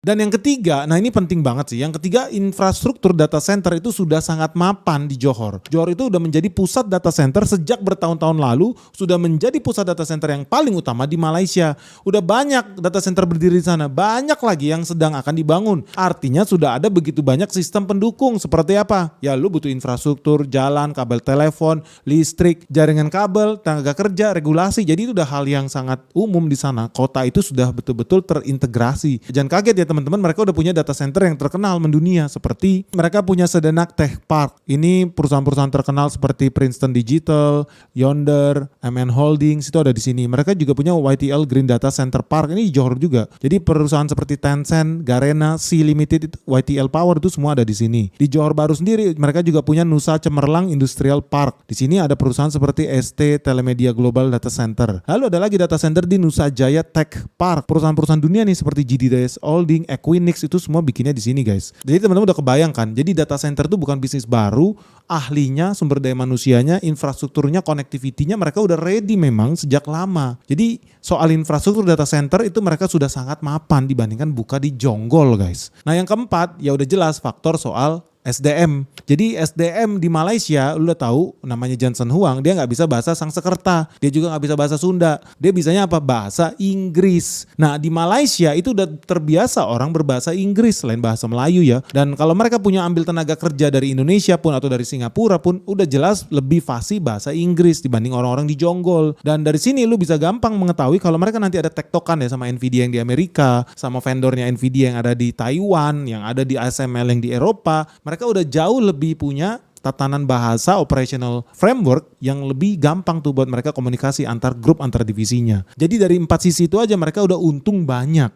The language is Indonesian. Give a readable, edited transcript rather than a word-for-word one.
Dan yang ketiga, nah ini penting banget sih. Yang ketiga, infrastruktur data center itu sudah sangat mapan di Johor. Johor itu udah menjadi pusat data center sejak bertahun-tahun lalu, sudah menjadi pusat data center yang paling utama di Malaysia. Udah banyak data center berdiri di sana, banyak lagi yang sedang akan dibangun. Artinya sudah ada begitu banyak sistem pendukung. Seperti apa? Ya lu butuh infrastruktur, jalan, kabel telepon, listrik, jaringan kabel, tenaga kerja, regulasi. Jadi itu udah hal yang sangat umum di sana. Kota itu sudah betul-betul terintegrasi. Jangan kaget ya teman-teman, mereka udah punya data center yang terkenal mendunia, seperti mereka punya Sedenak Tech Park. Ini perusahaan-perusahaan terkenal seperti Princeton Digital, Yonder, MN Holdings itu ada di sini. Mereka juga punya YTL Green Data Center Park, ini di Johor juga. Jadi perusahaan seperti Tencent, Garena, Sea Limited, YTL Power itu semua ada di sini. Di Johor Baru sendiri mereka juga punya Nusa Cemerlang Industrial Park. Di sini ada perusahaan seperti ST Telemedia Global Data Center. Lalu ada lagi data center di Nusa Jaya Tech Park. Perusahaan-perusahaan dunia nih seperti GDS Holding, Equinix itu semua bikinnya di sini guys. Jadi teman-teman udah kebayangkan. Jadi data center itu bukan bisnis baru, ahlinya, sumber daya manusianya, infrastrukturnya, connectivity-nya mereka udah ready memang sejak lama. Jadi soal infrastruktur data center itu mereka sudah sangat mapan dibandingkan buka di jonggol guys. Nah yang keempat ya udah jelas faktor soal SDM. Jadi SDM di Malaysia lu udah tahu namanya Johnson Huang, dia nggak bisa bahasa Sanskerta, dia juga nggak bisa bahasa Sunda, dia bisanya apa? Bahasa Inggris. Nah di Malaysia itu udah terbiasa orang berbahasa Inggris selain bahasa Melayu ya. Dan kalau mereka punya ambil tenaga kerja dari Indonesia pun atau dari Singapura pun udah jelas lebih fasih bahasa Inggris dibanding orang-orang di jonggol. Dan dari sini lu bisa gampang mengetahui kalau mereka nanti ada tektokan ya sama Nvidia yang di Amerika, sama vendornya Nvidia yang ada di Taiwan, yang ada di ASML yang di Eropa. Mereka udah jauh lebih punya tatanan bahasa operational framework yang lebih gampang tuh buat mereka komunikasi antar grup antar divisinya. Jadi dari 4 sisi itu aja mereka udah untung banyak.